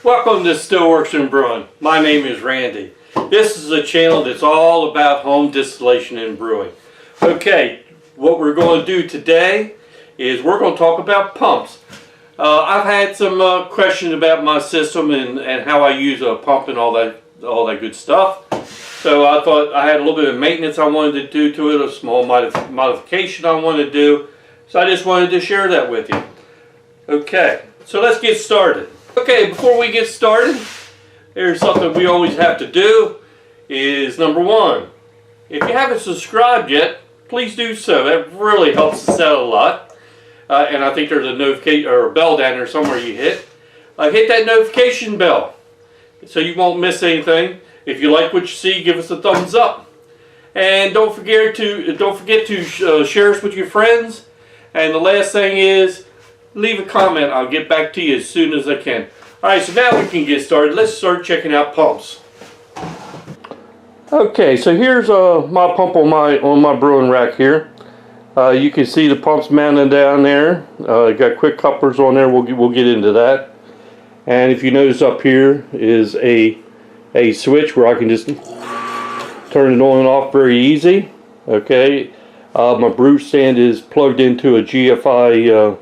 Welcome to Still Works and Brewing. My name is Randy. This is a channel that's all about home distillation and brewing. Okay, what we're going to do today is we're going to talk about pumps. I've had some questions about my system and how I use a pump and all that good stuff. So I thought I had a little bit of maintenance I wanted to do to it, a small modification I wanted to do. So I just wanted to share that with you. Okay, so let's get started. Okay, before we get started, there's something we always have to do is number one, if you haven't subscribed yet, please do so. That really helps us out a lot. And I think there's a notification or a bell down there somewhere you hit. Hit that notification bell so you won't miss anything. If you like what you see, give us a thumbs up. And don't forget to share us with your friends. And the last thing is, leave a comment. I'll get back to you as soon as I can. Alright, so now we can get started. Let's start checking out pumps. Okay, so here's my pump on my brewing rack here. You can see the pumps mounted down there. Got quick couplers on there. We'll get into that. And if you notice up here is a switch where I can just turn it on and off very easy. Okay, my brew stand is plugged into a GFI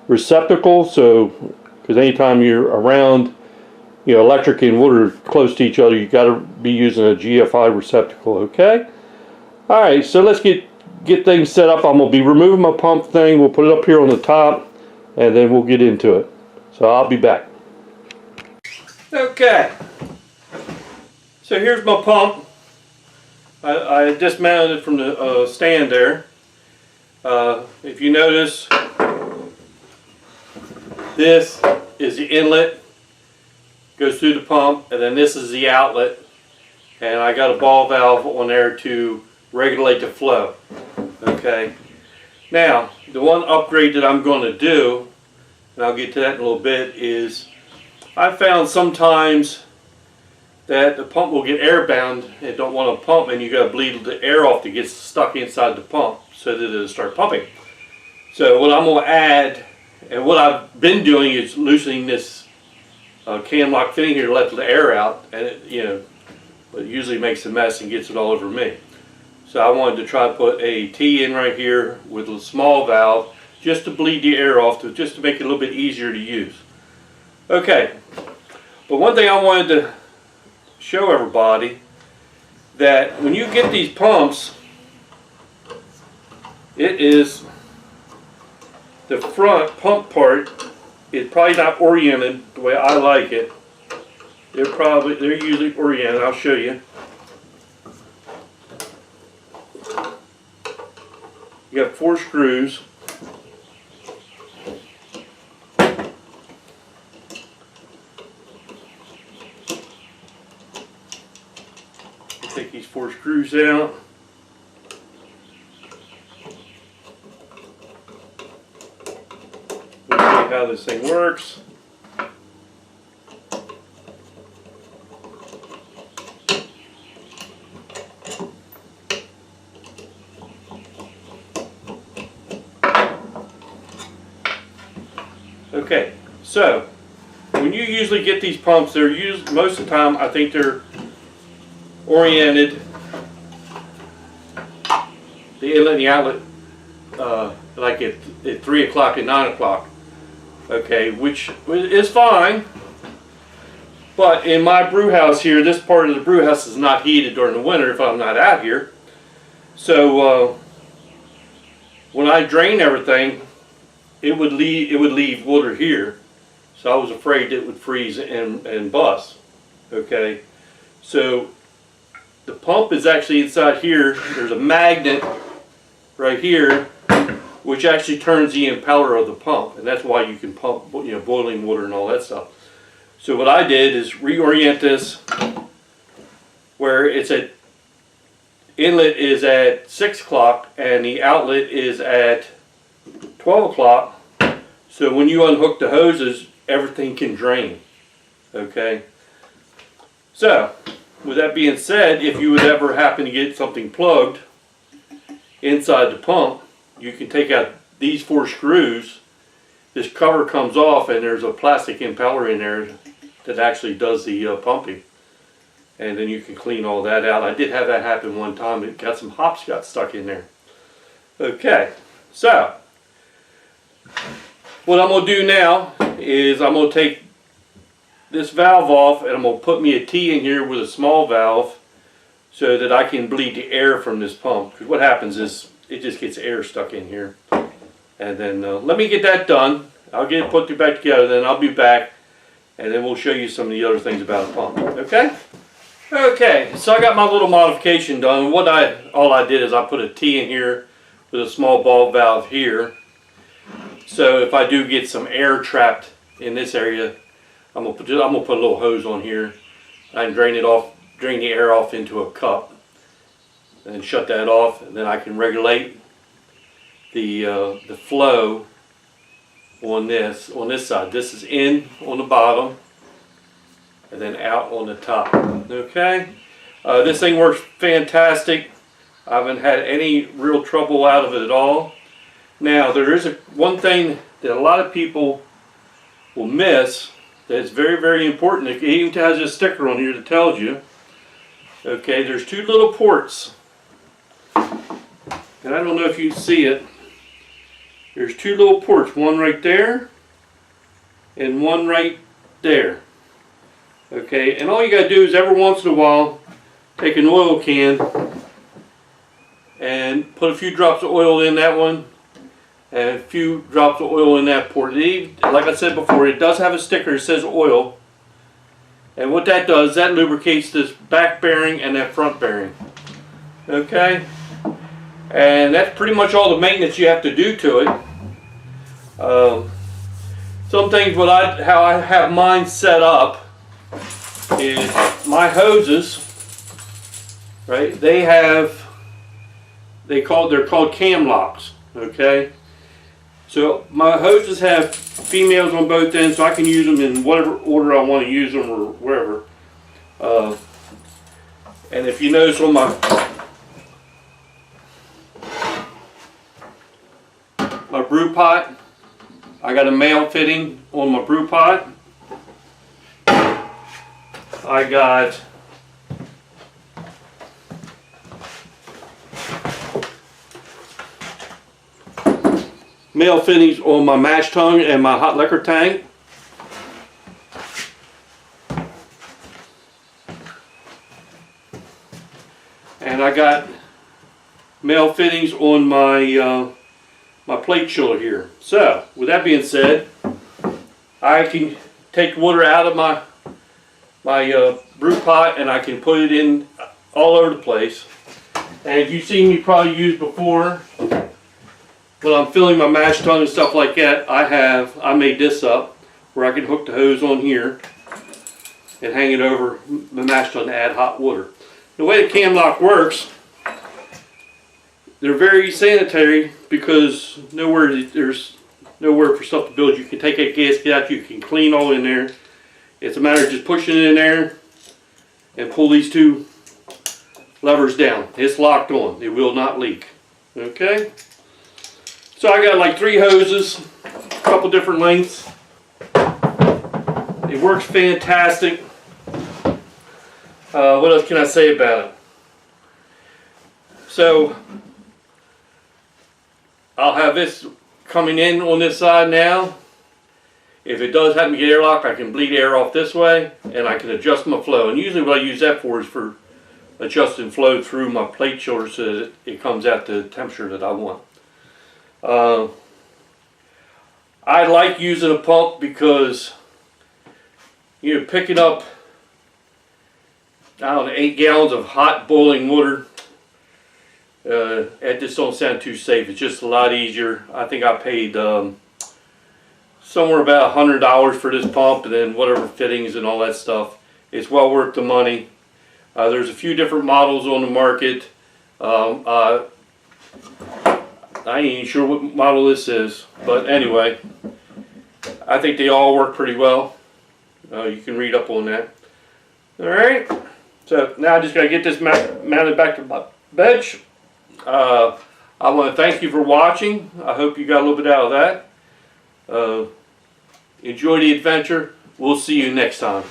receptacle, so because anytime you're around electric and water close to each other, you got to be using a GFI receptacle. Okay, all right, so let's get things set up. I'm gonna be removing my pump thing. We'll put it up here on the top and then we'll get into it. So I'll be back. Okay, so here's my pump. I dismounted it from the stand there. If you notice, this is the inlet, goes through the pump, and then this is the outlet, and I got a ball valve on there to regulate the flow. Okay, now the one upgrade that I'm going to do, and I'll get to that in a little bit, is I found sometimes that the pump will get airbound and don't want to pump, and you got to bleed the air off that gets stuck inside the pump so that it'll start pumping. So what I'm going to add, and what I've been doing, is loosening this cam lock fitting here to let the air out, and it usually makes a mess and gets it all over me. So I wanted to try to put a T in right here with a small valve just to bleed the air off, just to make it a little bit easier to use. Okay, but one thing I wanted to show everybody, that when you get these pumps, it is the front pump part is probably not oriented the way I like it. They're usually oriented. I'll show you. You got 4 screws. Take these 4 screws out. We'll see how this thing works. Okay, so when you usually get these pumps, they're used most of the time. I think they're oriented, the inlet and the outlet, like at 3 o'clock and 9 o'clock. Okay, which is fine. But in my brew house here, this part of the brew house is not heated during the winter if I'm not out here. So when I drain everything, it would leave water here. So I was afraid it would freeze and bust. Okay, so the pump is actually inside here. There's a magnet right here which actually turns the impeller of the pump, and that's why you can pump boiling water and all that stuff. So what I did is reorient this where it's at inlet is at 6 o'clock and the outlet is at 12 o'clock. So when you unhook the hoses, everything can drain. Okay, so with that being said, if you would ever happen to get something plugged inside the pump, you can take out these 4 screws. This cover comes off and there's a plastic impeller in there that actually does the pumping. And then you can clean all that out. I did have that happen one time. It got some hops got stuck in there. Okay, so what I'm going to do now is I'm going to take this valve off and I'm going to put me a T in here with a small valve so that I can bleed the air from this pump. Because what happens is it just gets air stuck in here. And then let me get that done. I'll get it put back together, then I'll be back and then we'll show you some of the other things about the pump. Okay? Okay, so I got my little modification done. All I did is I put a T in here with a small ball valve here. So if I do get some air trapped in this area, I'm gonna put a little hose on here and drain the air off into a cup, and shut that off, and then I can regulate the flow on this side. This is in on the bottom, and then out on the top. Okay, this thing works fantastic. I haven't had any real trouble out of it at all. Now there is one thing that a lot of people will miss that's very, very important. It even has a sticker on here that tells you. Okay, there's two little ports, and I don't know if you see it. There's two little ports, one right there and one right there. Okay, and all you got to do is every once in a while take an oil can and put a few drops of oil in that one and a few drops of oil in that port. Like I said before, it does have a sticker that says oil, and what that does, that lubricates this back bearing and that front bearing. Okay, and that's pretty much all the maintenance you have to do to it. Some things how I have mine set up is my hoses, right? They're called cam locks. Okay, so my hoses have females on both ends, so I can use them in whatever order I want to use them or wherever. And if you notice on my brew pot, I got a male fitting on my brew pot. I got male fittings on my mash tun and my hot liquor tank. And I got male fittings on my my plate chiller here. So with that being said, I can take water out of my brew pot and I can put it in all over the place. And if you've seen me probably use before, when I'm filling my mash tun and stuff like that, I made this up where I can hook the hose on here and hang it over the mash tun to add hot water. The way the cam lock works, they're very sanitary because there's nowhere for stuff to build. You can take that gasket out, you can clean all in there. It's a matter of just pushing it in there and pull these two levers down. It's locked on. It will not leak. Okay? So I got like 3 hoses, a couple different lengths. It works fantastic. What else can I say about it? So I'll have this coming in on this side now. If it does happen to get airlocked, I can bleed air off this way and I can adjust my flow. And usually what I use that for is for adjusting flow through my plate chiller so that it comes out to the temperature that I want. I like using a pump because you're picking up, I don't know, 8 gallons of hot boiling water. It just don't sound too safe. It's just a lot easier. I think I paid somewhere about $100 for this pump and then whatever fittings and all that stuff. It's well worth the money. There's a few different models on the market. I ain't even sure what model this is, but anyway, I think they all work pretty well. You can read up on that. Alright, so now I just got to get this mounted back to my bench. I want to thank you for watching. I hope you got a little bit out of that. Enjoy the adventure. We'll see you next time.